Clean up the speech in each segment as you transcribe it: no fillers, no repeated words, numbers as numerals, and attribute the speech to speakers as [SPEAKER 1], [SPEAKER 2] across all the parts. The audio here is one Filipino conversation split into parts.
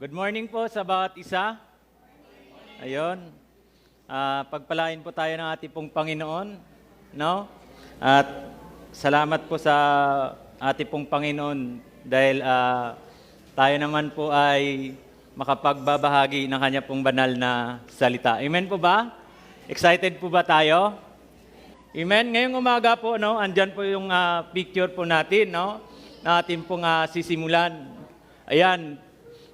[SPEAKER 1] Good morning po sa bawat isa. Ayun. Pagpalain po tayo ng ating pong Panginoon, no? At salamat po sa ating pong Panginoon dahil tayo naman po ay makapagbabahagi ng kanya pong banal na salita. Amen po ba? Excited po ba tayo? Amen. Ngayong umaga po, no, andyan po yung picture po natin, no, na ating pong sisimulan. Ayan.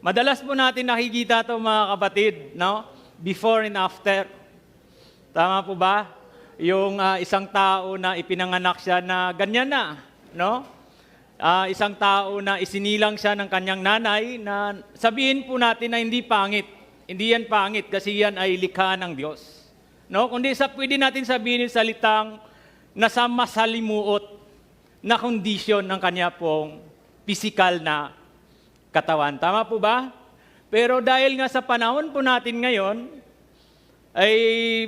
[SPEAKER 1] Madalas po natin nakikita ito mga kapatid, no? Before and after. Tama po ba? Yung isang tao na ipinanganak siya na ganyan na, no? Isang tao na isinilang siya ng kanyang nanay na sabihin po natin na hindi pangit. Hindi yan pangit kasi yan ay likha ng Diyos. No? Kundi pwede natin sabihin yung salitang nasa masalimuot na kondisyon ng kanya pong physical na katawan. Tama po ba? Pero dahil nga sa panahon po natin ngayon, ay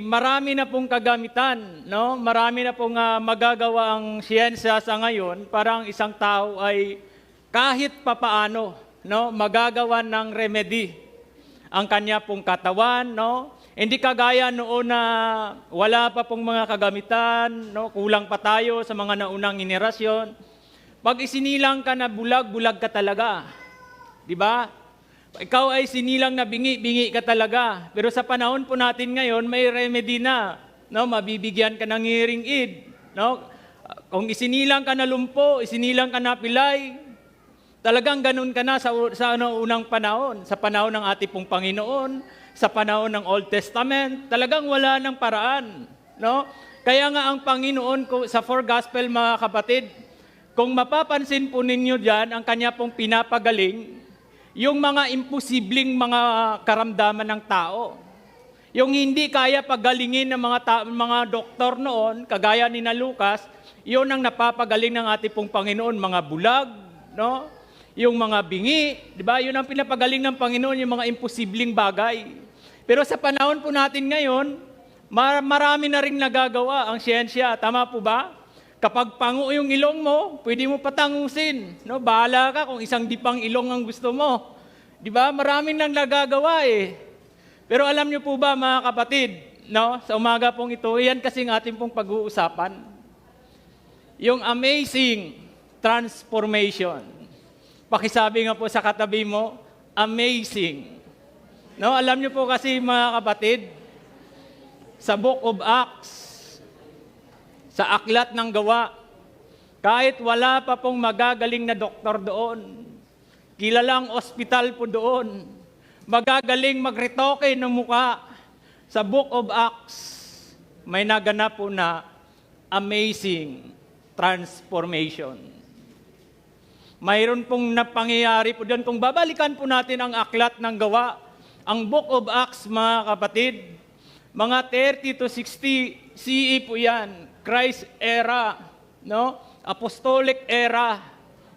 [SPEAKER 1] marami na pong kagamitan, no? Marami na pong magagawa ang siyensya sa ngayon para ang isang tao ay kahit papaano, no, magagawa ng remedy ang kanya pong katawan, no? Hindi kagaya noon na wala pa pong mga kagamitan, no? Kulang pa tayo sa mga naunang henerasyon. Pag isinilang ka na bulag, bulag ka talaga. Di ba? Ikaw ay sinilang na bingi ka talaga. Pero sa panahon po natin ngayon, may remedy na. No? Mabibigyan ka ng hearing aid. No? Kung isinilang ka na lumpo, isinilang ka na pilay, talagang ganun ka na sa unang panahon. Sa panahon ng ating pong Panginoon, sa panahon ng Old Testament, talagang wala ng paraan. No? Kaya nga ang Panginoon sa four gospel, mga kapatid, kung mapapansin po ninyo dyan, ang kanya pong pinapagaling, yung mga imposibleng mga karamdaman ng tao. Yung hindi kaya pagalingin ng mga doktor noon, kagaya ni na Lucas, yun ang napapagaling ng ating pong Panginoon, mga bulag, no? Yung mga bingi, di ba? Yun ang pinapagaling ng Panginoon, yung mga imposibleng bagay. Pero sa panahon po natin ngayon, marami na ring nagagawa ang siyensya. Tama po ba? Kapag pango yung ilong mo, pwede mo patangusin. No? Bahala ka kung isang dipang ilong ang gusto mo. Di ba? Maraming nang nagagawa eh. Pero alam niyo po ba mga kapatid, no? Sa umaga pong ito, yan kasing ating pong pag-uusapan. Yung amazing transformation. Pakisabi nga po sa katabi mo, amazing. No? Alam niyo po kasi mga kapatid, sa Book of Acts, sa aklat ng gawa, kahit wala pa pong magagaling na doktor doon, kilalang ospital po doon, magagaling magretoke ng muka, sa Book of Acts, may naganap po na amazing transformation. Mayroon pong napangyayari po doon. Kung babalikan po natin ang aklat ng gawa, ang Book of Acts, mga kapatid, mga 30 to 60 CE po yan, Christ era, no? Apostolic era.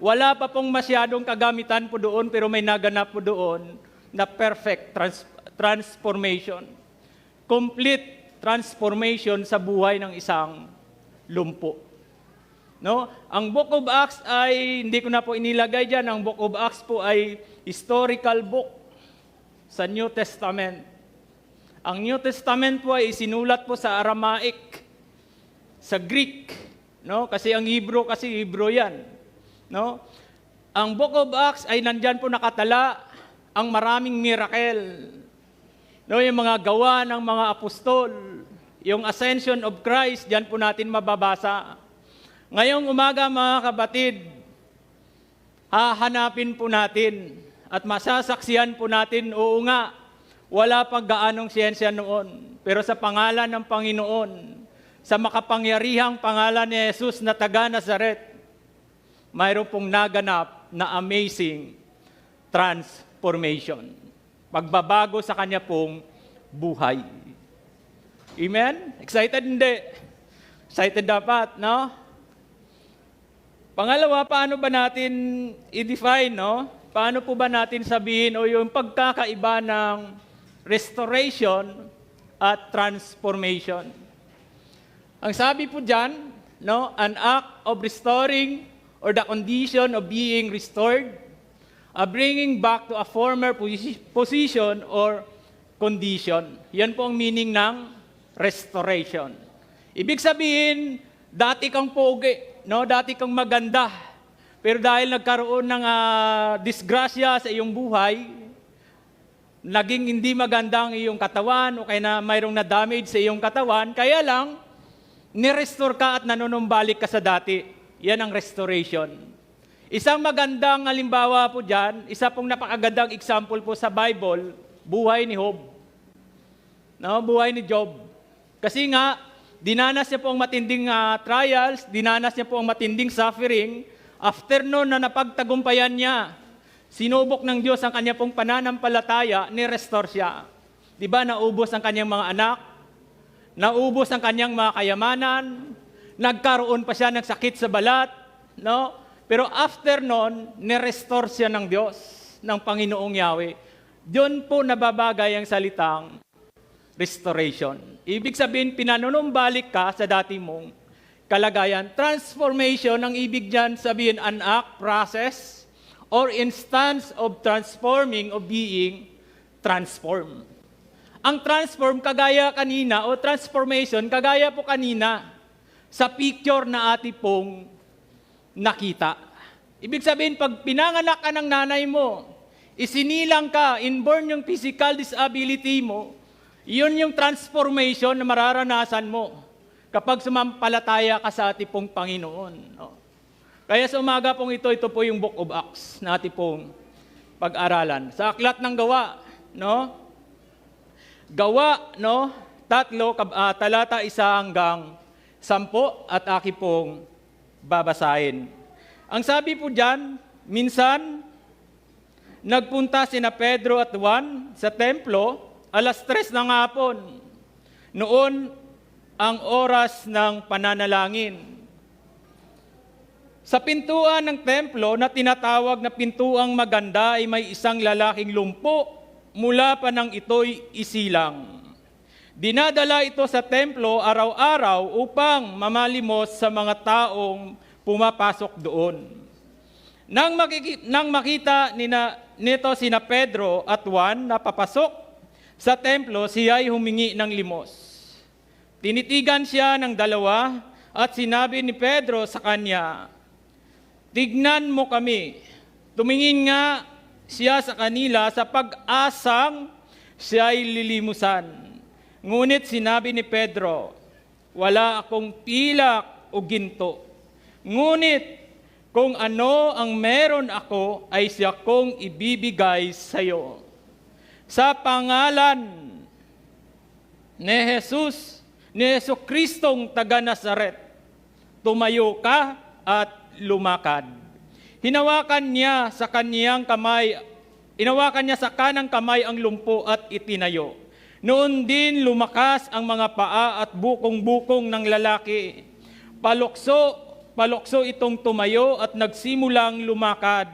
[SPEAKER 1] Wala pa pong masyadong kagamitan po doon, pero may naganap po doon na perfect transformation. Complete transformation sa buhay ng isang lumpo. No? Ang Book of Acts ay, hindi ko na po inilagay dyan, ang Book of Acts po ay historical book sa New Testament. Ang New Testament po ay isinulat po sa Aramaic, sa Greek, no? Kasi ang Hebrew yan, no? Ang Book of Acts ay nandyan po nakatala ang maraming miracle. No, yung mga gawa ng mga apostol, yung ascension of Christ, diyan po natin mababasa. Ngayong umaga mga kapatid, hahanapin po natin at masasaksihan po natin, oo nga, wala pang gaanong siyensya noon, pero sa pangalan ng Panginoon, sa makapangyarihang pangalan ni Jesus na taga Nazaret, mayroon pong naganap na amazing transformation. Pagbabago sa kanya pong buhay. Amen? Excited? Hindi. Excited dapat, no? Pangalawa, paano ba natin i-define, no? Paano po ba natin sabihin o yung pagkakaiba ng restoration at transformation? Ang sabi po dyan, no, an act of restoring or the condition of being restored. bringing back to a former position or condition. Yan po ang meaning ng restoration. Ibig sabihin, dati kang pogi, no? Dati kang maganda. Pero dahil nagkaroon ng disgrasya sa iyong buhay, naging hindi maganda ang iyong katawan o kaya na mayroong na-damage sa iyong katawan, kaya lang, nirestore ka at nanunumbalik ka sa dati. Yan ang restoration. Isang magandang halimbawa po dyan, isa pong napakagandang example po sa Bible, buhay ni Job. No, buhay ni Job. Kasi nga, dinanas niya po ang matinding trials, dinanas niya po ang matinding suffering. After noon na napagtagumpayan niya, sinubok ng Diyos ang kanya pong pananampalataya, ni-restore siya. Di ba, naubos ang kanyang mga anak, naubos ang kanyang mga kayamanan, nagkaroon pa siya ng sakit sa balat, no? Pero after noon, ni-restore siya ng Diyos, ng Panginoong Yahweh. Diyon po nababagay ang salitang restoration. Ibig sabihin, pinanunumbalik ka sa dati mong kalagayan. Transformation, ang ibig dyan sabihin, an act, process, or instance of transforming, of being transformed. Ang transform, kagaya kanina, o transformation, kagaya po kanina, sa picture na ati pong nakita. Ibig sabihin, pag pinanganak ka ng nanay mo, isinilang ka, inborn yung physical disability mo, yun yung transformation na mararanasan mo kapag sumampalataya ka sa ating pong Panginoon. No? Kaya sa umaga pong ito po yung Book of Acts na ating pong pag-aralan. Sa aklat ng Gawa, no? Gawa, no? 3, talata 1 hanggang 10 at aki pong babasahin. Ang sabi po dyan, minsan, nagpunta sina Pedro at Juan sa templo, 3:00 ng hapon. Noon, ang oras ng pananalangin. Sa pintuan ng templo na tinatawag na pintuang maganda ay may isang lalaking lumpo mula pa nang ito'y isilang. Dinadala ito sa templo araw-araw upang mamalimos sa mga taong pumapasok doon. Nang makita nito sina Pedro at Juan na papasok sa templo, siya'y humingi ng limos. Tinitigan siya ng dalawa at sinabi ni Pedro sa kanya, "Tignan mo kami." Tumingin nga siya sa kanila sa pag-asang siya'y lilimusan. Ngunit sinabi ni Pedro, "Wala akong pilak o ginto. Ngunit kung ano ang meron ako ay siya kong ibibigay sa iyo. Sa pangalan ni Hesus Kristong taga Nazaret, tumayo ka at lumakad." Hinawakan niya sa kanang kamay ang lumpo at itinayo. Noon din lumakas ang mga paa at bukong-bukong ng lalaki. Palokso itong tumayo at nagsimulang lumakad.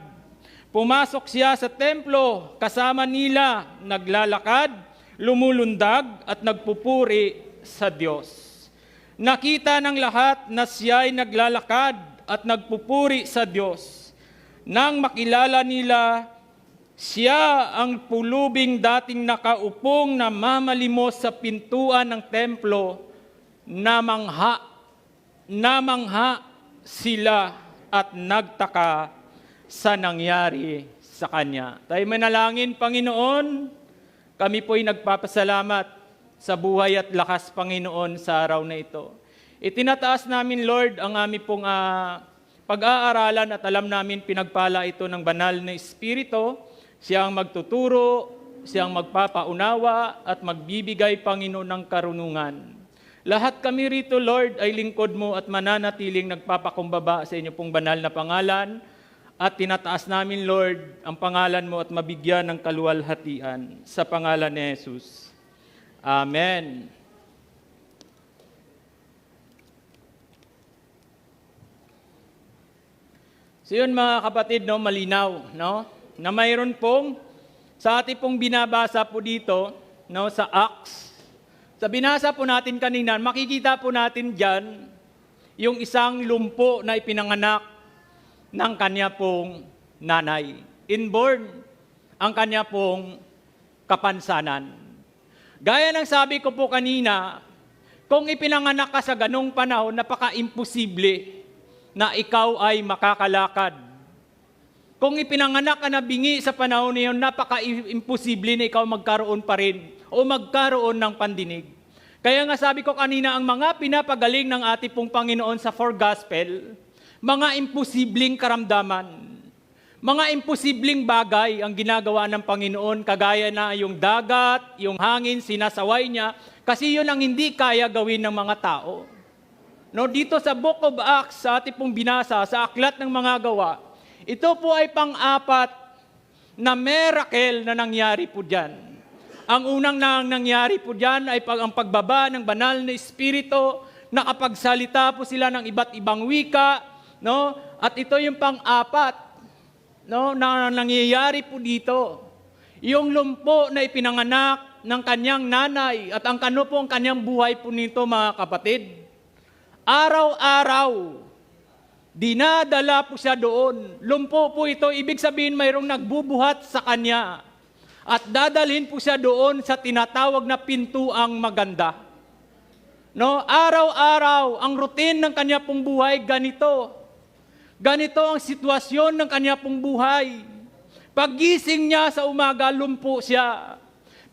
[SPEAKER 1] Pumasok siya sa templo, kasama nila, naglalakad, lumulundag at nagpupuri sa Diyos. Nakita ng lahat na siya'y naglalakad at nagpupuri sa Diyos. Nang makilala nila, siya ang pulubing dating nakaupong na mamalimos sa pintuan ng templo, namangha sila at nagtaka sa nangyari sa kanya. Tayo manalangin, Panginoon, kami po'y nagpapasalamat sa buhay at lakas, Panginoon, sa araw na ito. Itinataas namin, Lord, ang aming pong pag-aaralan at alam namin pinagpala ito ng banal na Espiritu. Siya ang magtuturo, siya ang magpapaunawa at magbibigay, Panginoon, ng karunungan. Lahat kami rito, Lord, ay lingkod mo at mananatiling nagpapakumbaba sa inyo pong banal na pangalan. At tinataas namin, Lord, ang pangalan mo at mabigyan ng kaluwalhatian sa pangalan ni Jesus. Amen. So yun, mga kapatid, no, malinaw, no? Na mayroon pong, sa ating pong binabasa po dito, no, sa Acts, sa binasa po natin kanina, makikita po natin dyan yung isang lumpo na ipinanganak ng kanya pong nanay. inborn ang kanya pong kapansanan. Gaya ng sabi ko po kanina, kung ipinanganak ka sa ganong panahon, napaka-imposible na ikaw ay makakalakad. Kung ipinanganak ka na bingi sa panahon na yun, napaka-imposible na ikaw magkaroon pa rin o magkaroon ng pandinig. Kaya nga sabi ko kanina, ang mga pinapagaling ng ating pong Panginoon sa four gospel, mga imposibleng karamdaman, mga imposibleng bagay ang ginagawa ng Panginoon, kagaya na yung dagat, yung hangin, sinasaway niya, kasi yun ang hindi kaya gawin ng mga tao. No, dito sa Book of Acts, sa ating pong binasa, sa Aklat ng Mga Gawa, ito po ay pang-apat na miracle na nangyari po dyan. Ang unang nangyari po dyan ay ang pagbaba ng banal na Espiritu, nakapagsalita po sila ng iba't ibang wika, no? At ito yung pang-apat, no, na nangyayari po dito. Yung lumpo na ipinanganak ng kanyang nanay at ang kanyang buhay po nito, mga kapatid. Araw-araw, dinadala po siya doon. Lumpo po ito, ibig sabihin mayroong nagbubuhat sa kanya. At dadalhin po siya doon sa tinatawag na pintuang maganda. No, araw-araw, ang routine ng kanya pong buhay ganito. Ganito ang sitwasyon ng kanya pong buhay. Paggising niya sa umaga, lumpo siya.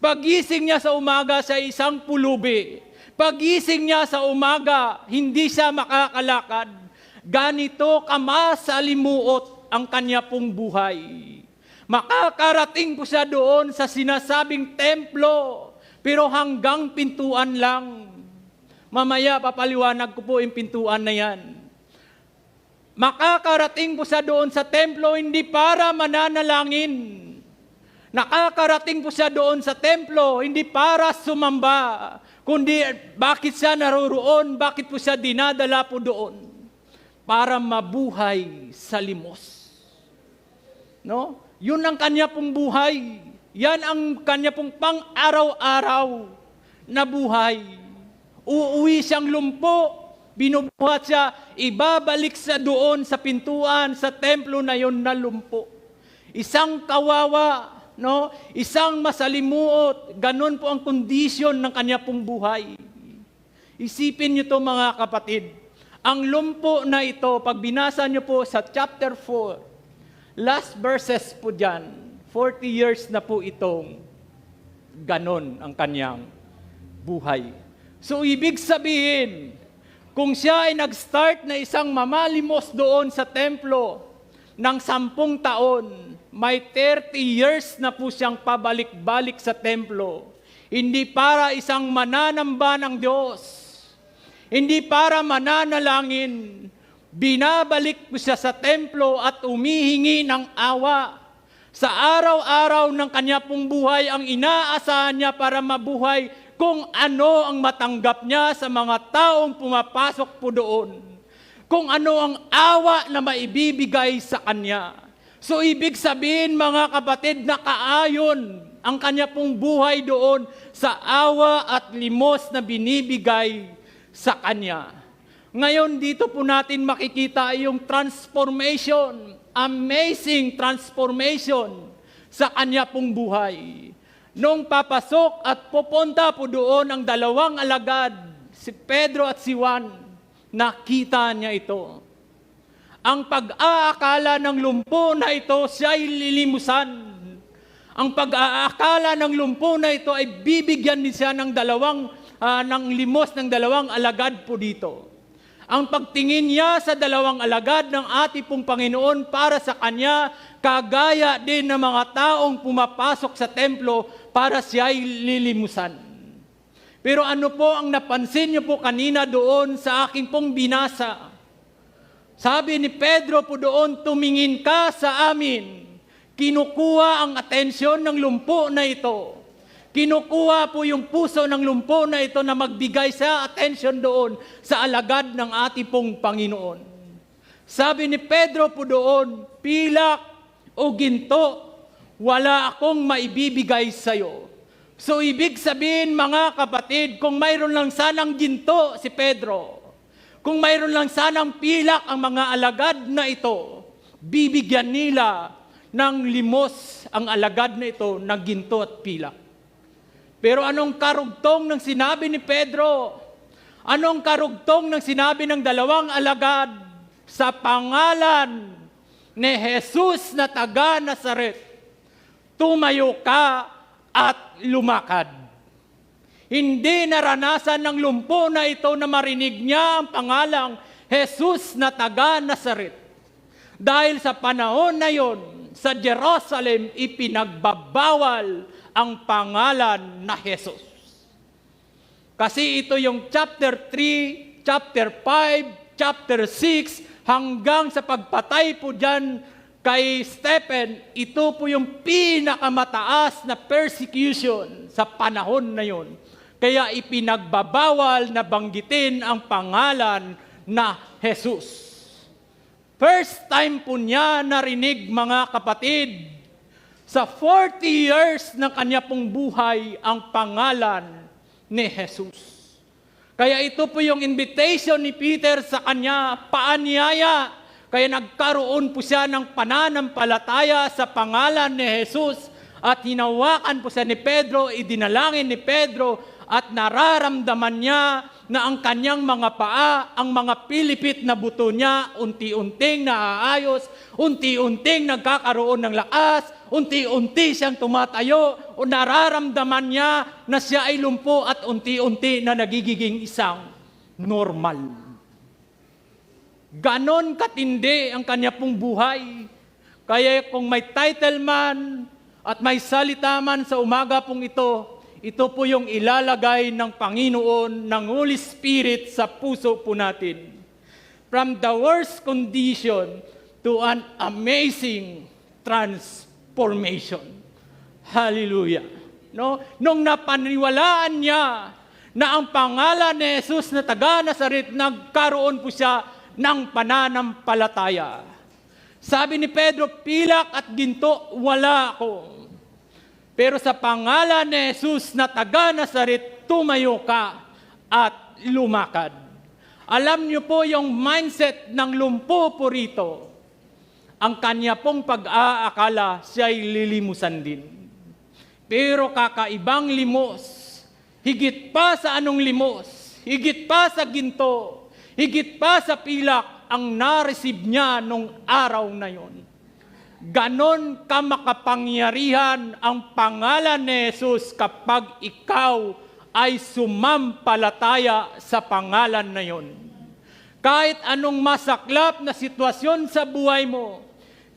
[SPEAKER 1] Paggising niya sa umaga sa isang pulubi. Paggising niya sa umaga, hindi siya makakalakad. Ganito kamasalimuot ang kanya pong buhay. Makakarating po siya doon sa sinasabing templo, pero hanggang pintuan lang. Mamaya papaliwanag ko po yung pintuan na yan. Makakarating po siya doon sa templo hindi para mananalangin. Nakakarating po siya doon sa templo hindi para sumamba, kundi bakit siya naroroon, bakit po siya dinadala po doon? Para mabuhay sa limos. No? Yun ang kanya pong buhay. Yan ang kanya pong pang-araw-araw na buhay. Uuwi siyang lumpo, binubuhat siya, ibabalik sa doon sa pintuan, sa templo na yon na lumpo. Isang kawawa, no? Isang masalimuot, ganun po ang kondisyon ng kanya pong buhay. Isipin niyo to, mga kapatid. Ang lumpo na ito, pag binasa niyo po sa chapter 4, last verses po dyan, 40 years na po itong ganon ang kanyang buhay. So, ibig sabihin, kung siya ay nag-start na isang mamalimos doon sa templo ng 10 taon, may 30 years na po siyang pabalik-balik sa templo. Hindi para isang mananamba ng Diyos, hindi para mananalangin, binabalik po siya sa templo at umihingi ng awa. Sa araw-araw ng kanya pong buhay, ang inaasahan niya para mabuhay kung ano ang matanggap niya sa mga taong pumapasok po doon. Kung ano ang awa na maibibigay sa kanya. So ibig sabihin, mga kapatid, nakaayon ang kanya pong buhay doon sa awa at limos na binibigay sa kanya. Ngayon, dito po natin makikita yung transformation, amazing transformation sa kanya pong buhay. Nung papasok at pupunta po doon ang dalawang alagad, si Pedro at si Juan, nakita niya ito. Ang pag-aakala ng lumpo na ito, siya ay lilimusan. Ang pag-aakala ng lumpo na ito ay bibigyan din siya ng ng limos ng dalawang alagad po dito. Ang pagtingin niya sa dalawang alagad ng ating pong Panginoon para sa kanya, kagaya din ng mga taong pumapasok sa templo para siya ay lilimusan. Pero ano po ang napansin niyo po kanina doon sa aking pong binasa? Sabi ni Pedro po doon, tumingin ka sa amin. Kinukuha ang atensyon ng lumpo na ito. Kinukuha po yung puso ng lumpo na ito na magbigay sa attention doon sa alagad ng ating pong Panginoon. Sabi ni Pedro po doon, pilak o ginto, wala akong maibibigay sa iyo. So ibig sabihin, mga kapatid, kung mayroon lang sanang ginto si Pedro, kung mayroon lang sanang pilak ang mga alagad na ito, bibigyan nila
[SPEAKER 2] ng limos ang alagad na ito ng ginto at pilak. Pero anong karugtong ng sinabi ni Pedro? Anong karugtong ng sinabi ng dalawang alagad? Sa pangalan ni Jesus na taga Nazaret, tumayo ka at lumakad. Hindi naranasan ng lumpo na ito na marinig niya ang pangalang Jesus na taga Nazaret. Dahil sa panahon na yon, sa Jerusalem, ipinagbabawal ang pangalan na Jesus. Kasi ito yung chapter 3, chapter 5, chapter 6, hanggang sa pagpatay po dyan kay Stephen, ito po yung pinakamataas na persecution sa panahon na yon. Kaya ipinagbabawal na banggitin ang pangalan na Jesus. First time po niya narinig, mga kapatid, sa 40 years ng kanya pong buhay, ang pangalan ni Jesus. Kaya ito po yung invitation ni Peter sa kanya, paanyaya. Kaya nagkaroon po siya ng pananampalataya sa pangalan ni Jesus at hinawakan po siya ni Pedro, idinalangin ni Pedro at nararamdaman niya na ang kanyang mga paa, ang mga pilipit na buto niya, unti-unting naaayos, unti-unting nagkakaroon ng lakas, unti-unti siyang tumatayo, o nararamdaman niya na siya ay lumpo at unti-unti na nagiging isang normal. Ganon katindi ang kanya pong buhay. Kaya kung may title man at may salita man sa umaga pong ito po yung ilalagay ng Panginoon, ng Holy Spirit sa puso po natin. From the worst condition to an amazing transformation. Hallelujah. No? Nung napaniwalaan niya na ang pangalan ni Jesus na taga Nazaret, nagkaroon po siya ng pananampalataya. Sabi ni Pedro, pilak at ginto, wala ako. Pero sa pangalan ni Jesus na taga Nazaret, tumayo ka at lumakad. Alam niyo po yung mindset ng lumpo po rito. Ang kanya pong pag-aakala, siya'y lilimusan din. Pero kakaibang limos, higit pa sa anong limos, higit pa sa ginto, higit pa sa pilak, ang na-receive niya nung araw na yon. Ganon ka makapangyarihan ang pangalan ni Jesus kapag ikaw ay sumampalataya sa pangalan na yon. Kahit anong masaklap na sitwasyon sa buhay mo,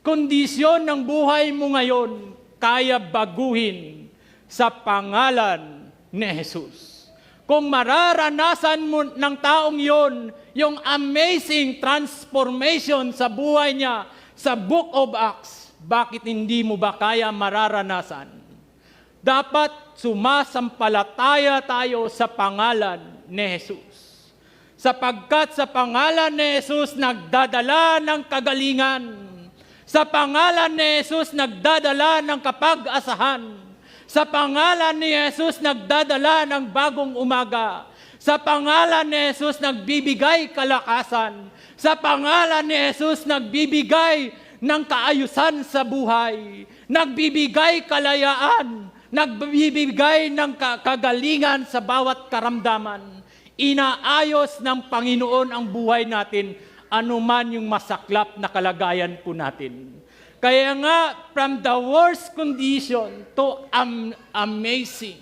[SPEAKER 2] kondisyon ng buhay mo ngayon, kaya baguhin sa pangalan ni Jesus. Kung mararanasan mo ng taong yon, yung amazing transformation sa buhay niya, sa Book of Acts, bakit hindi mo ba kaya mararanasan? Dapat sumasampalataya tayo sa pangalan ni Jesus. Sapagkat sa pangalan ni Jesus nagdadala ng kagalingan. Sa pangalan ni Jesus nagdadala ng kapag-asahan. Sa pangalan ni Jesus nagdadala ng bagong umaga. Sa pangalan ni Jesus nagbibigay kalakasan. Sa pangalan ni Jesus, nagbibigay ng kaayusan sa buhay, nagbibigay kalayaan, nagbibigay ng kagalingan sa bawat karamdaman. Inaayos ng Panginoon ang buhay natin, anuman yung masaklap na kalagayan po natin. Kaya nga, from the worst condition to amazing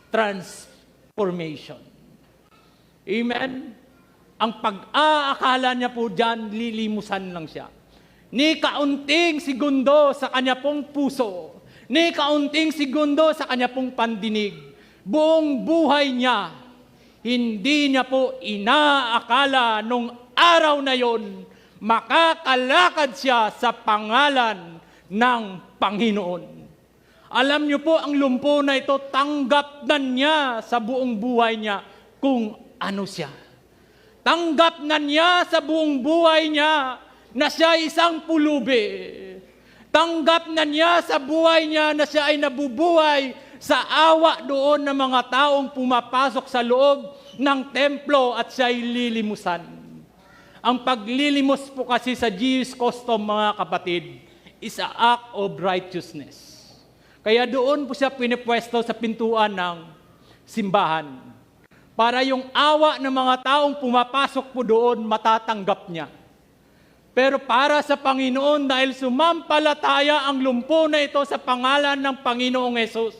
[SPEAKER 2] transformation. Amen? Ang pag-aakala niya po dyan, lilimusan lang siya. Ni kaunting segundo sa kanya pong puso, ni kaunting segundo sa kanya pong pandinig, buong buhay niya, hindi niya po inaakala nung araw na yon, makakalakad siya sa pangalan ng Panginoon. Alam niyo po, ang lumpo na ito, tanggap na niya sa buong buhay niya kung ano siya. Tanggap na niya sa buong buhay niya na siya ay isang pulubi. Tanggap na niya sa buhay niya na siya ay nabubuhay sa awa doon ng mga taong pumapasok sa loob ng templo at siya ay lilimusan. Ang paglilimos po kasi sa Jewish custom, mga kapatid, is an act of righteousness. Kaya doon po siya pinipwesto sa pintuan ng simbahan. Para yung awa ng mga taong pumapasok po doon, matatanggap niya. Pero para sa Panginoon, dahil sumampalataya ang lumpo na ito sa pangalan ng Panginoong Hesus,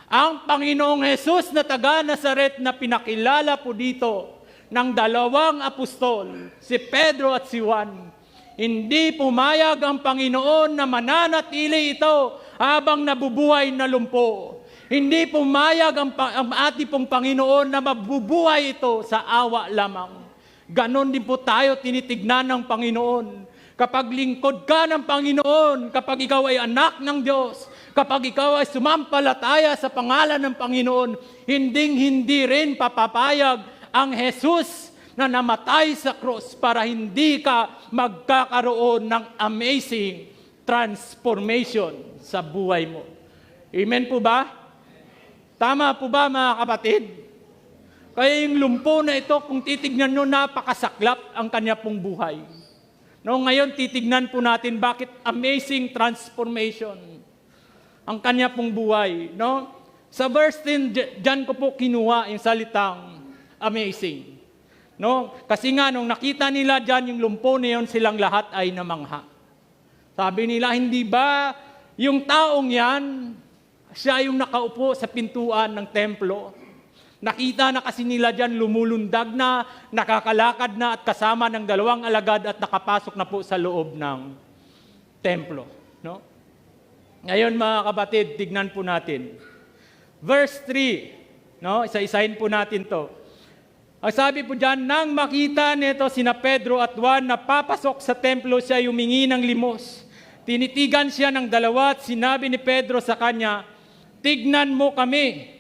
[SPEAKER 2] ang Panginoong Hesus na taga Nazaret na pinakilala po dito ng dalawang apostol, si Pedro at si Juan, hindi pumayag ang Panginoon na mananatili ito habang nabubuhay na lumpo. Hindi pumayag ang ating pong Panginoon na mabubuhay ito sa awa lamang. Ganon din po tayo tinitignan ng Panginoon. Kapag lingkod ka ng Panginoon, kapag ikaw ay anak ng Diyos, kapag ikaw ay sumampalataya sa pangalan ng Panginoon, hindi rin papapayag ang Jesus na namatay sa cross para hindi ka magkakaroon ng amazing transformation sa buhay mo. Amen po ba? Tama po ba mga kapatid? Kaya yung lumpo na ito, kung titignan nyo, napakasaklap ang kanya pong buhay. No, ngayon titignan po natin bakit amazing transformation ang kanya pong buhay. No? Sa verse 10, dyan ko po kinuha yung salitang amazing. No? Kasi nga, nung nakita nila dyan yung lumpo na yun, silang lahat ay namangha. Sabi nila, hindi ba yung taong yan, siya yung nakaupo sa pintuan ng templo? Nakita na kasi nila dyan, lumulundag na, nakakalakad na at kasama ng dalawang alagad at nakapasok na po sa loob ng templo. No? Ngayon mga kapatid, tignan po natin. Verse 3, no? Isa-isahin po natin to. Ang sabi po dyan, nang makita nito sina Pedro at Juan na papasok sa templo, siya humingi ng limos. Tinitigan siya ng dalawa at sinabi ni Pedro sa kanya, tignan mo kami.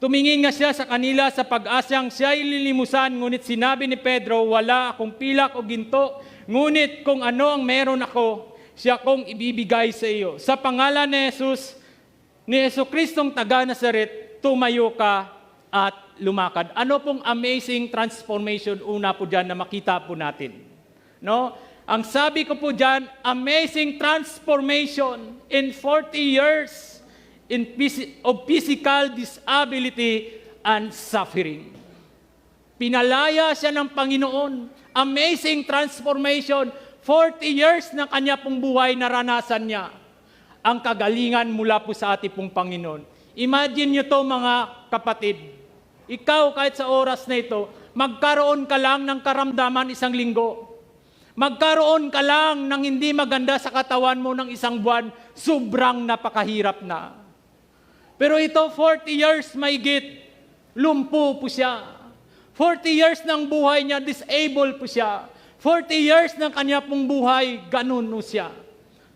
[SPEAKER 2] Tumingin nga siya sa kanila sa pag-asyang siya ililimusan, ngunit sinabi ni Pedro, wala akong pilak o ginto, ngunit kung ano ang meron ako, siya kong ibibigay sa iyo. Sa pangalan ni Jesus, ni Jesucristong taga Nazaret, tumayo ka at lumakad. Ano pong amazing transformation una po dyan na makita po natin? No? Ang sabi ko po dyan, amazing transformation in 40 years of physical disability and suffering. Pinalaya siya ng Panginoon. Amazing transformation. 40 years na kanya pong buhay naranasan niya. Ang kagalingan mula po sa ating pong Panginoon. Imagine nyo to mga kapatid. Ikaw kahit sa oras na ito, magkaroon ka lang ng karamdaman isang linggo. Magkaroon ka lang ng hindi maganda sa katawan mo ng isang buwan, sobrang napakahirap na. Pero ito, 40 years mahigit, lumpo po siya. 40 years ng buhay niya, disabled po siya. 40 years ng kanya pong buhay, ganun po siya.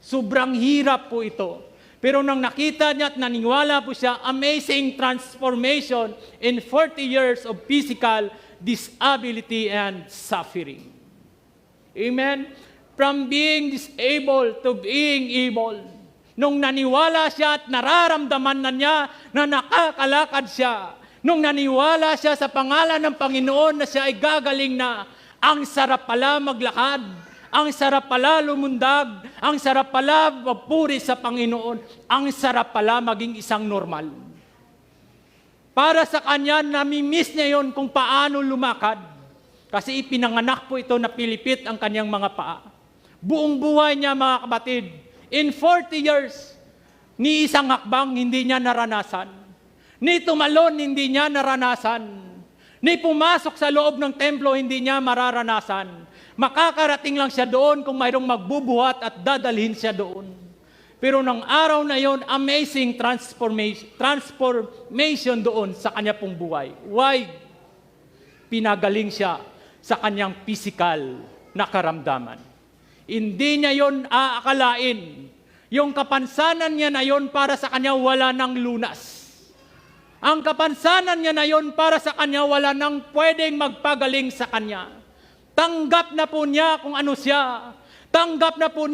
[SPEAKER 2] Sobrang hirap po ito. Pero nang nakita niya at naniwala po siya, amazing transformation in 40 years of physical disability and suffering. Amen? From being disabled to being able. Nung naniwala siya at nararamdaman na niya na nakakalakad siya. Nung naniwala siya sa pangalan ng Panginoon na siya ay gagaling na, ang sarap pala maglakad. Ang sarap pala lumundag, ang sarap pala magpuri sa Panginoon, ang sarap pala maging isang normal. Para sa kanya, namimiss niya yon kung paano lumakad. Kasi ipinanganak po ito na pilipit ang kanyang mga paa. Buong buhay niya mga kapatid, in 40 years, ni isang hakbang hindi niya naranasan. Ni tumalon hindi niya naranasan. Ni pumasok sa loob ng templo hindi niya mararanasan. Makakarating lang siya doon kung mayroong magbubuhat at dadalhin siya doon. Pero ng araw na yon, amazing transformation doon sa kanya pong buhay. Why? Pinagaling siya sa kanyang physical na karamdaman. Hindi niya yon aakalain. Yung kapansanan niya na yon para sa kanya wala ng lunas. Ang kapansanan niya na yon para sa kanya wala nang pwedeng magpagaling sa kanya. Tanggap na po niya kung ano siya. Tanggap na po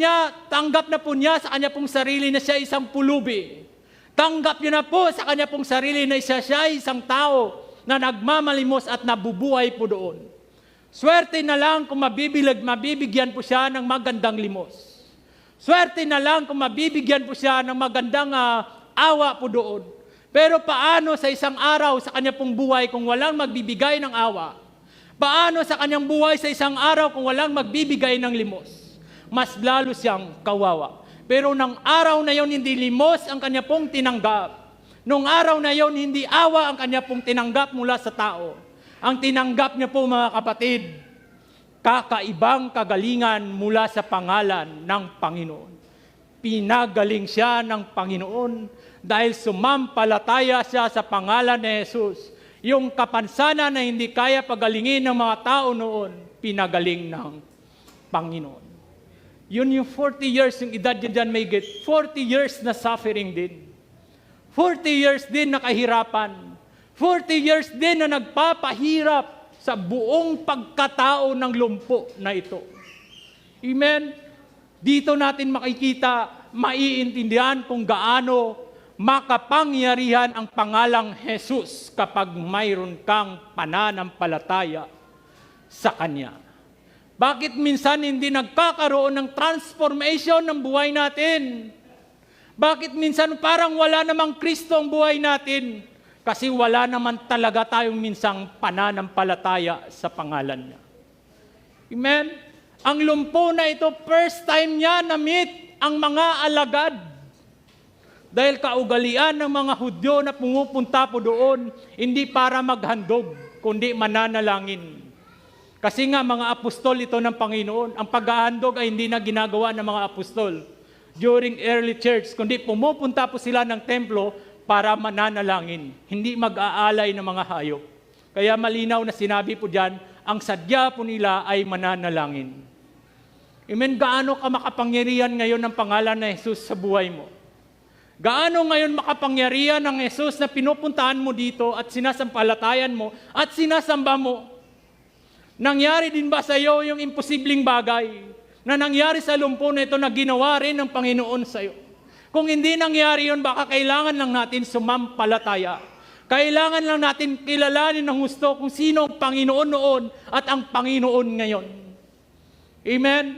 [SPEAKER 2] niya sa kanya pong sarili na siya isang pulubi. Tanggap niya na po sa kanya pong sarili na siya isang tao na nagmamalimos at nabubuhay po doon. Swerte na lang kung mabibigyan po siya ng magandang limos. Swerte na lang kung mabibigyan po siya ng magandang awa po doon. Pero paano sa isang araw sa kanya pong buhay kung walang magbibigay ng awa? Paano sa kanyang buhay sa isang araw kung walang magbibigay ng limos? Mas lalo siyang kawawa. Pero nang araw na yon, hindi limos ang kanya pong tinanggap. Nung araw na yon, hindi awa ang kanya pong tinanggap mula sa tao. Ang tinanggap niya po, mga kapatid, kakaibang kagalingan mula sa pangalan ng Panginoon. Pinagaling siya ng Panginoon dahil sumampalataya siya sa pangalan ni Jesus. Yung kapansanan na hindi kaya pagalingin ng mga tao noon, pinagaling ng Panginoon. Yun yung 40 years, yung edad niya dyan may get, 40 years na suffering din. 40 years din na kahirapan. 40 years din na nagpapahirap sa buong pagkatao ng lumpo na ito. Amen? Dito natin makikita, maiintindihan kung gaano makapangyarihan ang pangalang Jesus kapag mayroon kang pananampalataya sa Kanya. Bakit minsan hindi nagkakaroon ng transformation ng buhay natin? Bakit minsan parang wala namang Kristo ang buhay natin? Kasi wala naman talaga tayong minsang pananampalataya sa pangalan niya. Amen? Ang lumpo na ito, first time niya na-meet ang mga alagad. Dahil kaugalian ng mga Hudyo na pumupunta po doon, hindi para maghandog, kundi mananalangin. Kasi nga mga apostol ito ng Panginoon, ang paghahandog ay hindi na ginagawa ng mga apostol during early church, kundi pumupunta po sila ng templo para mananalangin, hindi mag-aalay ng mga hayop. Kaya malinaw na sinabi po dyan, ang sadya po nila ay mananalangin. Amen, gaano ka makapangyarihan ngayon ng pangalan na Jesus sa buhay mo? Gaano ngayon makapangyarihan ng Jesus na pinupuntahan mo dito at sinasampalatayan mo at sinasamba mo? Nangyari din ba sa iyo yung imposibleng bagay na nangyari sa lumpo na ito na ginawa rin ng Panginoon sa iyo? Kung hindi nangyari yun, baka kailangan lang natin sumampalataya. Kailangan lang natin kilalanin ng gusto kung sino ang Panginoon noon at ang Panginoon ngayon. Amen?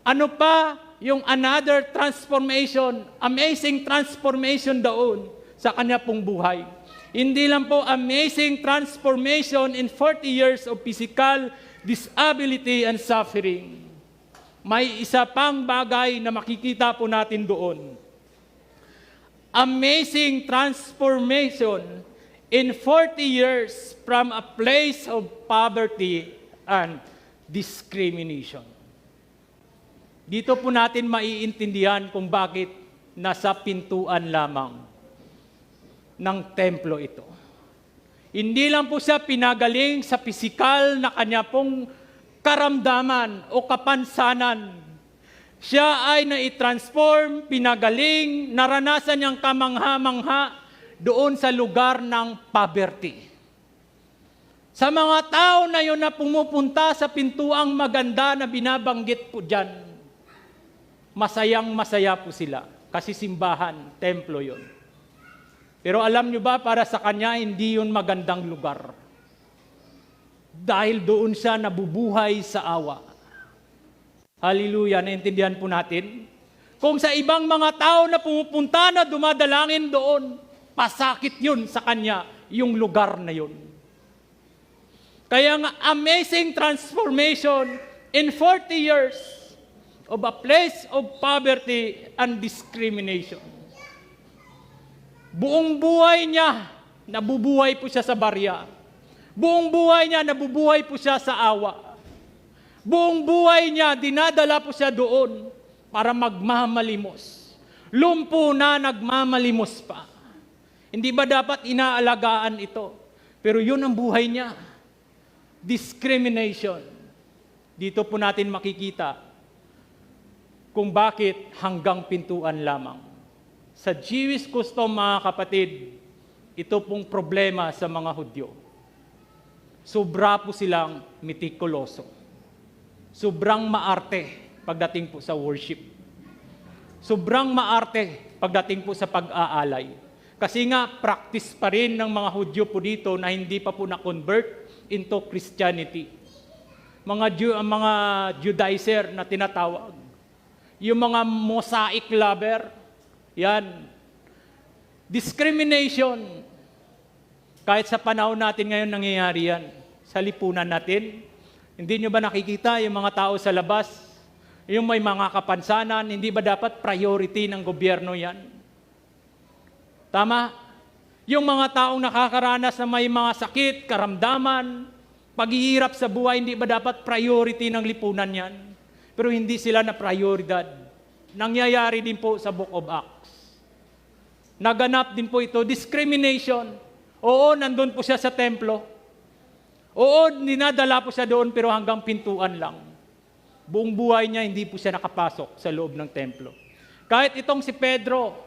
[SPEAKER 2] Ano pa yung another transformation, amazing transformation doon sa kanya pong buhay? Hindi lang po amazing transformation in 40 years of physical disability and suffering. May isa pang bagay na makikita po natin doon. Amazing transformation in 40 years from a place of poverty and discrimination. Dito po natin maiintindihan kung bakit nasa pintuan lamang ng templo ito. Hindi lang po siya pinagaling sa pisikal na kanya pong karamdaman o kapansanan. Siya ay nai-transform, pinagaling, naranasan niyang kamangha-mangha doon sa lugar ng poverty. Sa mga tao na yun na pumupunta sa pintuang maganda na binabanggit po dyan, masayang-masaya po sila kasi simbahan, templo yun. Pero alam nyo ba, para sa kanya, hindi yun magandang lugar. Dahil doon siya nabubuhay sa awa. Hallelujah, naintindihan po natin? Kung sa ibang mga tao na pumupunta na dumadalangin doon, pasakit yun sa kanya, yung lugar na yun. Kaya nga, amazing transformation in 40 years of a place of poverty and discrimination. Buong buhay niya, nabubuhay po siya sa barya. Buong buhay niya, nabubuhay po siya sa awa. Buong buhay niya, dinadala po siya doon para magmamalimos. Lumpo na nagmamalimos pa. Hindi ba dapat inaalagaan ito? Pero yun ang buhay niya. Discrimination. Dito po natin makikita kung bakit hanggang pintuan lamang. Sa Jewish custom, mga kapatid, ito pong problema sa mga Hudyo. Sobra po silang mitikuloso. Sobrang maarte pagdating po sa worship. Sobrang maarte pagdating po sa pag-aalay. Kasi nga, practice pa rin ng mga Hudyo po dito na hindi pa po na-convert into Christianity. Mga Judaizer na tinatawag. yung mga mosaic lover, yan. Discrimination. Kahit sa panahon natin ngayon nangyayari yan. Sa lipunan natin. Hindi nyo ba nakikita yung mga tao sa labas? Yung may mga kapansanan, hindi ba dapat priority ng gobyerno yan? Tama? Yung mga taong nakakaranas na may mga sakit, karamdaman, paghihirap sa buhay, hindi ba dapat priority ng lipunan yan? Pero hindi sila na prioridad. Nangyayari din po sa Book of Acts. Naganap din po ito, discrimination. Oo, nandun po siya sa templo. Oo, dinadala po siya doon pero hanggang pintuan lang. Buong buhay niya, hindi po siya nakapasok sa loob ng templo. Kahit itong si Pedro,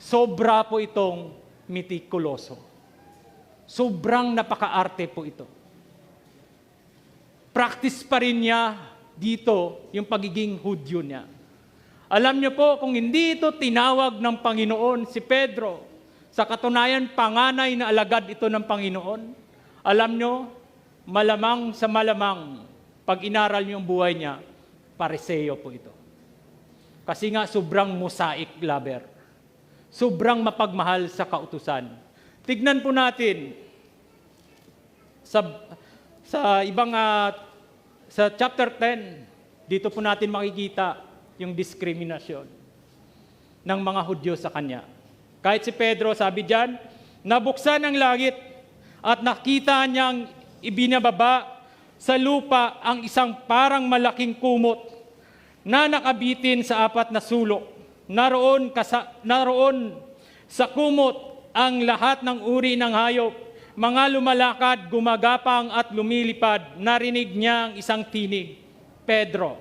[SPEAKER 2] sobra po itong mitikuloso. Sobrang napakaarte po ito. Practice pa rin niya dito yung pagiging Hudyo niya. Alam niyo po, kung hindi ito tinawag ng Panginoon si Pedro, sa katunayan, panganay na alagad ito ng Panginoon, alam niyo, malamang sa malamang, pag inaral niyo ang buhay niya, Pariseo po ito. Kasi nga, sobrang mosaic lover. Sobrang mapagmahal sa kautusan. Tignan po natin sa chapter 10, dito po natin makikita yung diskriminasyon ng mga Hudyo sa kanya. Kahit si Pedro, sabi diyan, nabuksan ang langit at nakita niyang ibinababa sa lupa ang isang parang malaking kumot na nakabitin sa 4 na sulok. Naroon sa kumot ang lahat ng uri ng hayop, mga lumalakad, gumagapang at lumilipad. Narinig niya ang isang tinig, Pedro,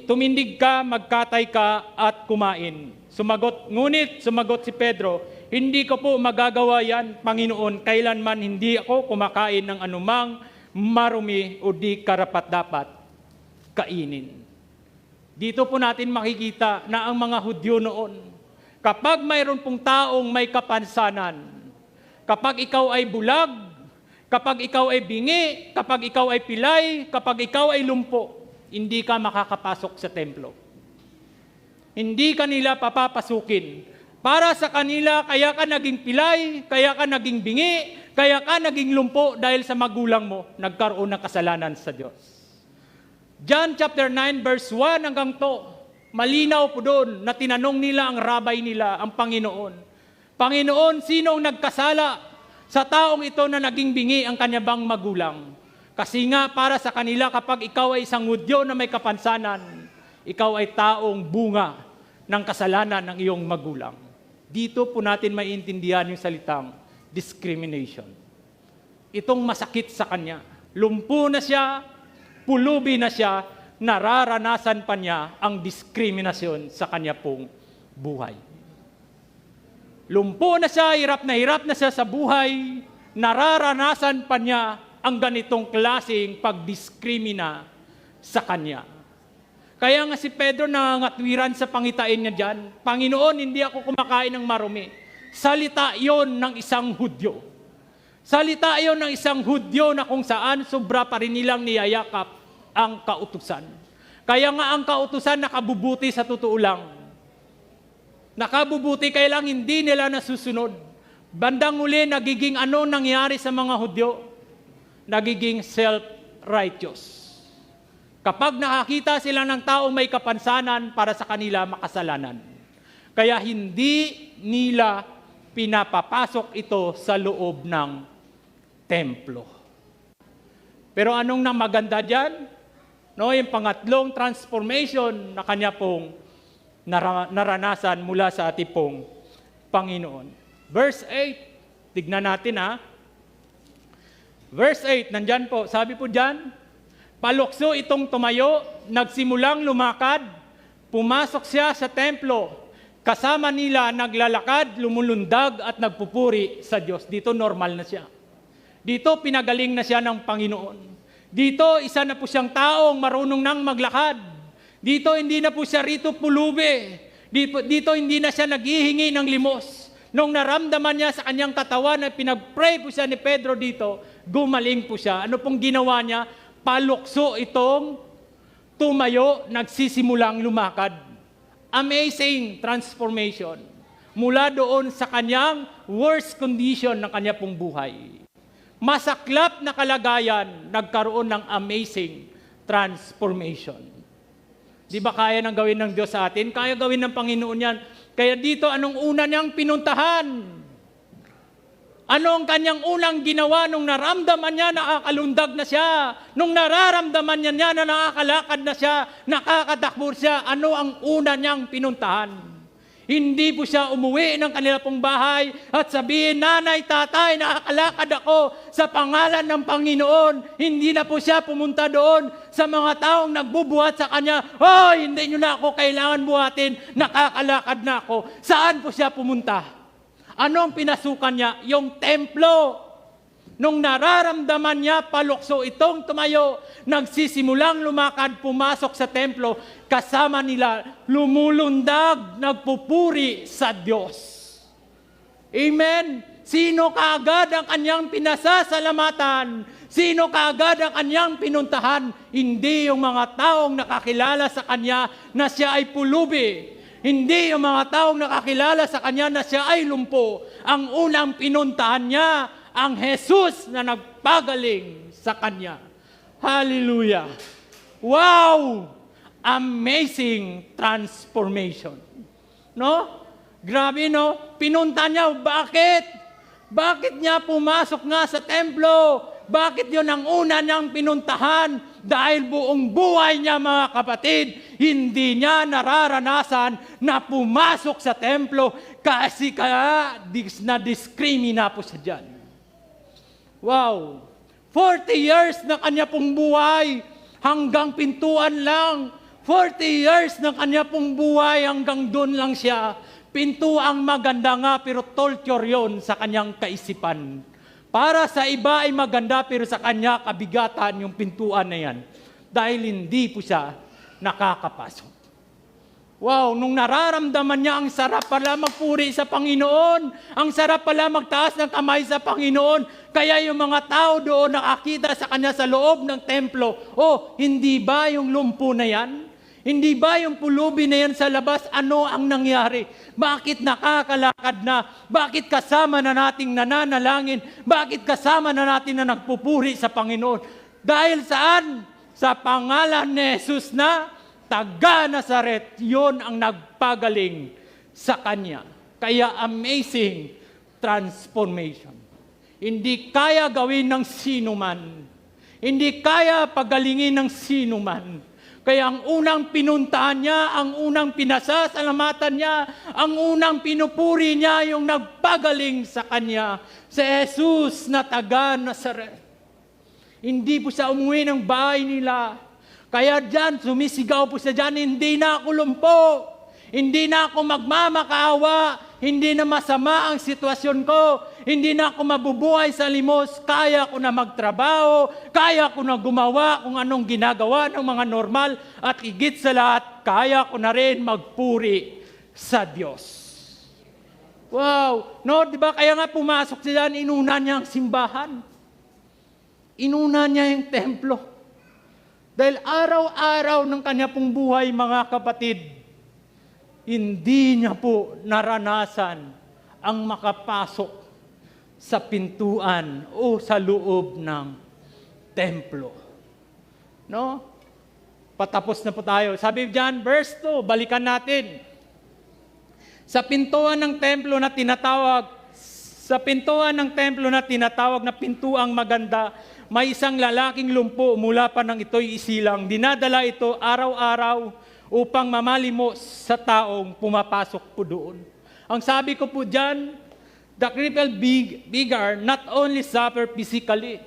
[SPEAKER 2] tumindig ka, magkatay ka at kumain. Sumagot si Pedro, hindi ko po magagawa yan, Panginoon, kailanman hindi ako kumakain ng anumang marumi o di karapat-dapat kainin. Dito po natin makikita na ang mga Hudyo noon, kapag mayroon pong taong may kapansanan, kapag ikaw ay bulag, kapag ikaw ay bingi, kapag ikaw ay pilay, kapag ikaw ay lumpo, hindi ka makakapasok sa templo. Hindi kanila papapasukin. Para sa kanila, kaya ka naging pilay, kaya ka naging bingi, kaya ka naging lumpo dahil sa magulang mo, nagkaroon ng kasalanan sa Diyos. John chapter 9 verse 1 hanggang 2, malinaw po doon na tinanong nila ang rabay nila, ang Panginoon. Panginoon, sino ang nagkasala sa taong ito na naging bingi ang kanya bang magulang? Kasi nga para sa kanila, kapag ikaw ay isang Hudyo na may kapansanan, ikaw ay taong bunga ng kasalanan ng iyong magulang. Dito po natin maiintindihan yung salitang discrimination. Itong masakit sa kanya. Lumpo na siya, pulubi na siya, nararanasan pa niya ang diskriminasyon sa kanya pong buhay. Lumpo na siya, hirap na siya sa buhay, nararanasan pa niya ang ganitong klaseng pagdiskrimina sa kanya. Kaya nga si Pedro nangangatwiran sa pangitain niya dyan, Panginoon, hindi ako kumakain ng marumi. Salita yon ng isang Hudyo. Salita yon ng isang Hudyo na kung saan sobra pa rin nilang niyayakap ang kautusan. Kaya nga ang kautusan nakabubuti sa totoo lang. Nakabubuti kaya lang hindi nila nasusunod. Bandang uli, nagiging ano nangyari sa mga Hudyo? Nagiging self-righteous. Kapag nakakita sila ng taong may kapansanan, para sa kanila makasalanan. Kaya hindi nila pinapapasok ito sa loob ng templo. Pero anong na maganda dyan? No, yung pangatlong transformation na kanya pong naranasan mula sa ating pong Panginoon. Verse 8, tignan natin ha. Verse 8, nandyan po, sabi po dyan, palukso itong tumayo, nagsimulang lumakad, pumasok siya sa templo, kasama nila naglalakad, lumulundag at nagpupuri sa Diyos. Dito normal na siya. Dito pinagaling na siya ng Panginoon. Dito isa na po siyang taong marunong nang maglakad. Dito hindi na po siya rito pulubi. Dito hindi na siya naghihingi ng limos. Nung naramdaman niya sa kanyang katawan na pinag-pray po siya ni Pedro dito, gumaling po siya. Ano pong ginawa niya? Palukso itong tumayo, nagsisimulang lumakad. Amazing transformation. Mula doon sa kanyang worst condition ng kanya pong buhay. Masaklap na kalagayan, nagkaroon ng amazing transformation. Di ba kaya nang gawin ng Diyos sa atin? Kaya gawin ng Panginoon yan. Kaya dito, anong una niyang pinuntahan? Ano ang kanyang unang ginawa nung naramdaman niya nakakalundag na siya? Nung nararamdaman niya na nakakalakad na siya, nakakatakbo siya, ano ang una niyang pinuntahan? Hindi po siya umuwi ng kanila pong bahay at sabihin, nanay, tatay, nakakalakad ako sa pangalan ng Panginoon. Hindi na po siya pumunta doon sa mga taong nagbubuhat sa kanya. Oh, hindi nyo na ako kailangan buhatin, nakakalakad na ako. Saan po siya pumunta? Ano ang pinasukan niya? Yung templo. Nung nararamdaman niya, palukso itong tumayo, nagsisimulang lumakad, pumasok sa templo, kasama nila, lumulundag, nagpupuri sa Diyos. Amen? Sino kaagad ang kanyang pinasasalamatan? Sino kaagad ang kanyang pinuntahan? Hindi yung mga taong nakakilala sa kanya na siya ay pulubi. Hindi yung mga taong nakakilala sa kanya na siya ay lumpo. Ang unang pinuntahan niya, ang Jesus na nagpagaling sa kanya. Hallelujah! Wow! Amazing transformation. No? Grabe, no? Pinunta niya. Bakit? Bakit niya pumasok nga sa templo? Bakit yun ang una niyang pinuntahan? Dahil buong buhay niya, mga kapatid, hindi niya nararanasan na pumasok sa templo kasi kaya na-discrimina po siya dyan. Wow! 40 years na kanya pong buhay hanggang pintuan lang. 40 years na kanya pong buhay hanggang doon lang siya. Pintuang maganda nga pero torture yon sa kanyang kaisipan. Para sa iba ay maganda pero sa kanya kabigatan yung pintuan na yan. Dahil hindi po siya nakakapasok. Wow, nung nararamdaman niya, ang sarap pala magpuri sa Panginoon. Ang sarap pala magtaas ng kamay sa Panginoon. Kaya yung mga tao doon nakakita sa kanya sa loob ng templo, oh, hindi ba yung lumpo na yan? Hindi ba yung pulubi na yan sa labas? Ano ang nangyari? Bakit nakakalakad na? Bakit kasama na nating nananalangin? Bakit kasama na natin na nagpupuri sa Panginoon? Dahil saan? Sa pangalan ni Jesus na taga Nazaret, yon ang nagpagaling sa kanya. Kaya amazing transformation. Hindi kaya gawin ng sino man. Hindi kaya pagalingin ng sino man. Kaya ang unang pinuntahan niya, ang unang pinasasalamatan niya, ang unang pinupuri niya, yung nagpagaling sa kanya, si Jesus na taga Nazaret. Hindi po siya umuwi ng bahay nila. Kaya dyan, sumisigaw po siya dyan, hindi na ako lumpo, hindi na ako magmamakaawa, hindi na masama ang sitwasyon ko, hindi na ako mabubuhay sa limos, kaya ko na magtrabaho, kaya ko na gumawa kung anong ginagawa ng mga normal, at higit sa lahat, kaya ko na rin magpuri sa Diyos. Wow! No, di ba? Kaya nga pumasok siya dyan, inuna niya ang simbahan. Inuna niya yung templo. Dahil araw-araw ng kanya pong buhay, mga kapatid, hindi niya po naranasan ang makapasok sa pintuan o sa loob ng templo. No? Patapos na po tayo. Sabi diyan, verse 2, balikan natin. Sa pintuan ng templo na tinatawag na pintuang maganda, may isang lalaking lumpo mula pa nang ito'y isilang. Dinadala ito araw-araw upang mamalimos sa taong pumapasok po doon. Ang sabi ko po dyan, the crippled beggar not only suffer physically,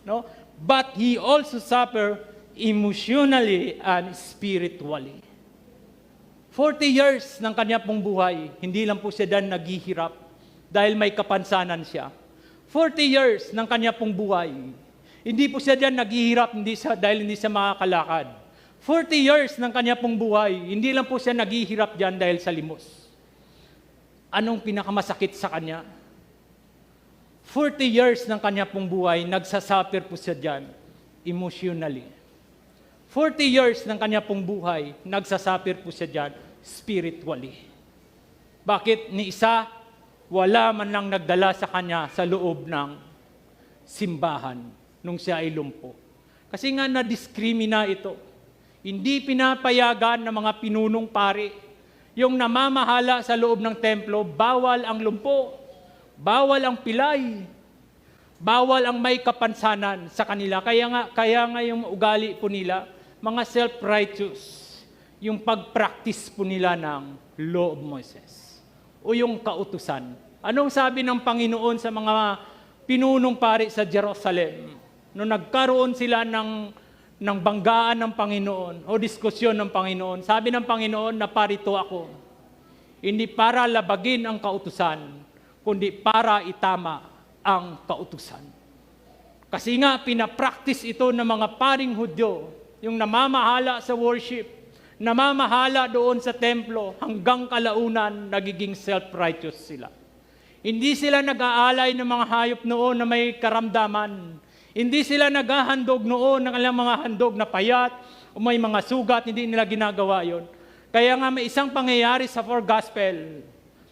[SPEAKER 2] no, but he also suffer emotionally and spiritually. 40 years ng kanya pong buhay, hindi lang po siya dyan naghihirap dahil may kapansanan siya. 40 years ng kanya pong buhay. Hindi po siya dyan naghihirap dahil hindi siya makakalakad. 40 years ng kanya pong buhay, hindi lang po siya naghihirap dyan dahil sa limos. Anong pinakamasakit sa kanya? 40 years ng kanya pong buhay, nagsasuffer po siya dyan emotionally. 40 years ng kanya pong buhay, nagsasuffer po siya dyan spiritually. Bakit? Ni isa, wala man lang nagdala sa kanya sa loob ng simbahan nung siya ay lumpo. Kasi nga na-discrimina ito. Hindi pinapayagan ng mga pinunong pari. Yung namamahala sa loob ng templo, bawal ang lumpo, bawal ang pilay, bawal ang may kapansanan sa kanila. Kaya nga yung ugali po nila, mga self-righteous, yung pag-practice po nila ng law of Moses o yung kautusan. Anong sabi ng Panginoon sa mga pinunong pari sa Jerusalem? Nung nagkaroon sila ng banggaan ng Panginoon o diskusyon ng Panginoon, sabi ng Panginoon na parito ako, hindi para labagin ang kautusan, kundi para itama ang kautusan. Kasi nga, pinapractice ito ng mga paring Hudyo, yung namamahala sa worship, namamahala doon sa templo, hanggang kalaunan, nagiging self-righteous sila. Hindi sila nag-aalay ng mga hayop noon na may karamdaman. Hindi sila naghahandog noon ng alang mga handog na payat o may mga sugat, hindi nila ginagawa yon. Kaya nga may isang pangyayari sa Four Gospel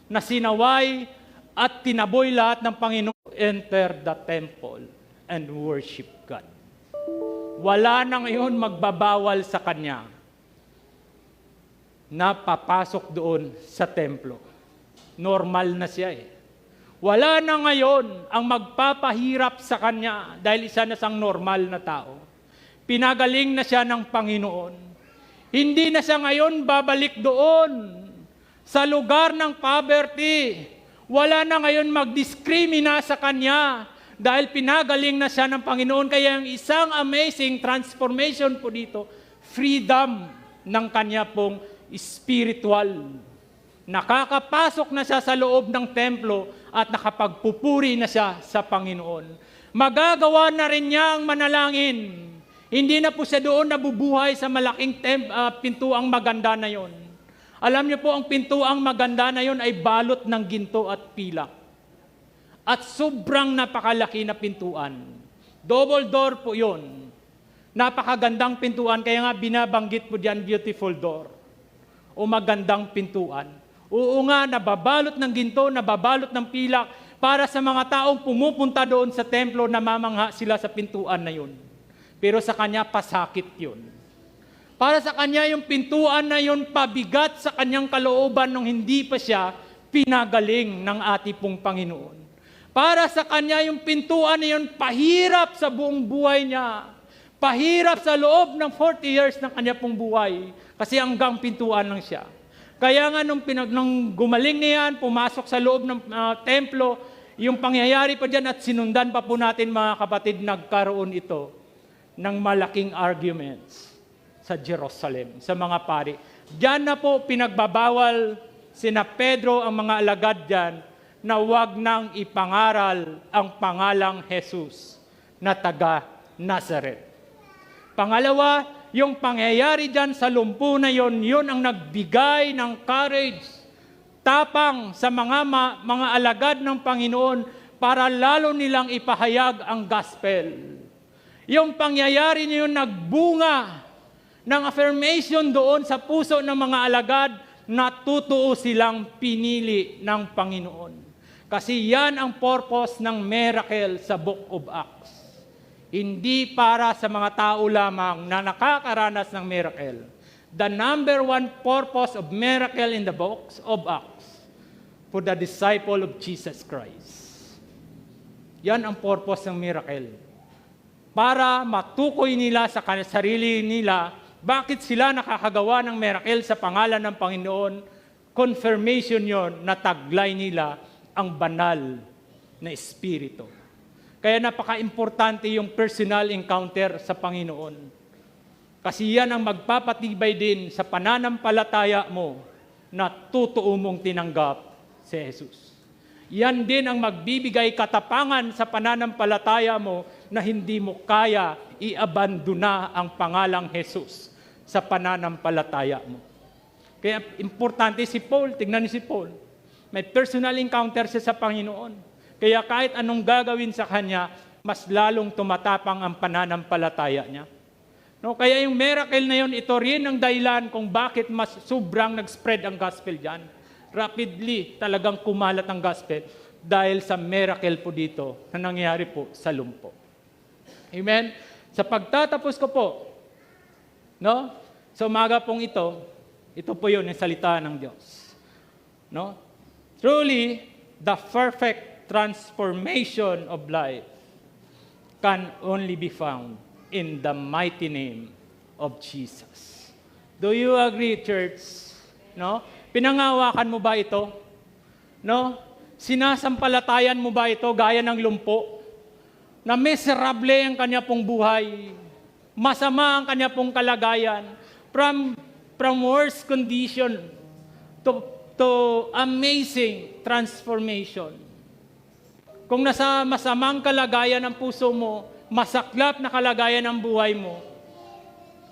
[SPEAKER 2] na sinaway at tinaboy lahat ng Panginoon, enter the temple and worship God. Wala na ngayon magbabawal sa kanya na papasok doon sa templo. Normal na siya eh. Wala na ngayon ang magpapahirap sa kanya dahil isa na siyang normal na tao. Pinagaling na siya ng Panginoon. Hindi na siya ngayon babalik doon sa lugar ng poverty. Wala na ngayon magdiskrimina sa kanya dahil pinagaling na siya ng Panginoon. Kaya yung isang amazing transformation po dito, freedom ng kanya pong spiritual. Nakakapasok na siya sa loob ng templo at nakapagpupuri na siya sa Panginoon. Magagawa na rin niya ang manalangin. Hindi na po siya doon nabubuhay sa malaking pintuang maganda na yon. Alam niyo po, ang pintuang maganda na yon ay balot ng ginto at pilak. At sobrang napakalaki na pintuan. Double door po yon. Napakagandang pintuan, kaya nga binabanggit po diyan beautiful door o magandang pintuan. Oo nga, nababalot ng ginto, nababalot ng pilak para sa mga taong pumupunta doon sa templo, namamangha sila sa pintuan na yun. Pero sa kanya, pasakit yun. Para sa kanya, yung pintuan na yun, pabigat sa kanyang kalooban nung hindi pa siya pinagaling ng ating pong Panginoon. Para sa kanya, yung pintuan na yun, pahirap sa buong buhay niya. Pahirap sa loob ng 40 years ng kanya pong buhay. Kasi hanggang pintuan lang siya. Kaya nga nung gumaling niyan, pumasok sa loob ng templo, yung pangyayari pa dyan at sinundan pa po natin mga kapatid, nagkaroon ito ng malaking arguments sa Jerusalem, sa mga pari. Diyan na po pinagbabawal sina Pedro ang mga alagad dyan na huwag nang ipangaral ang pangalang Jesus na taga Nazareth. Pangalawa, yung pangyayari dyan sa lumpo na yon, yun ang nagbigay ng courage, tapang sa mga alagad ng Panginoon para lalo nilang ipahayag ang gospel. Yung pangyayari na yun nagbunga ng affirmation doon sa puso ng mga alagad na totoo silang pinili ng Panginoon. Kasi yan ang purpose ng miracle sa Book of Acts. Hindi para sa mga tao lamang na nakakaranas ng miracle. The number one purpose of miracle in the book of Acts, for the disciple of Jesus Christ. Yan ang purpose ng miracle. Para matukoy nila sa sarili nila, bakit sila nakakagawa ng miracle sa pangalan ng Panginoon, confirmation yon na taglay nila ang banal na Espiritu. Kaya napaka-importante yung personal encounter sa Panginoon. Kasi yan ang magpapatibay din sa pananampalataya mo na totoo mong tinanggap si Jesus. Yan din ang magbibigay katapangan sa pananampalataya mo na hindi mo kaya i-abandona ang pangalang Jesus sa pananampalataya mo. Kaya importante si Paul, tignan niyo si Paul. May personal encounter siya sa Panginoon. Kaya kahit anong gagawin sa kanya, mas lalong tumatapang ang pananampalataya niya. No, kaya yung miracle na yun, ito rin ang dahilan kung bakit mas sobrang nag-spread ang gospel dyan. Rapidly talagang kumalat ang gospel dahil sa miracle po dito na nangyari po sa lumpo. Amen? Sa pagtatapos ko po, no, sa umaga pong ito po yun, yung salita ng Diyos. No? Truly, the perfect transformation of life can only be found in the mighty name of Jesus. Do you agree, church? No? Pinangawakan mo ba ito? No? Sinasampalatayan mo ba ito gaya ng lumpo? Na miserable ang kanya pong buhay. Masama ang kanya pong kalagayan. From worst condition to amazing transformation. Kung nasa masamang kalagayan ng puso mo, masaklap na kalagayan ng buhay mo,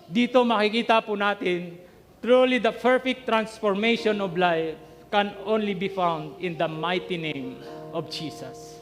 [SPEAKER 2] dito makikita po natin, truly the perfect transformation of life can only be found in the mighty name of Jesus.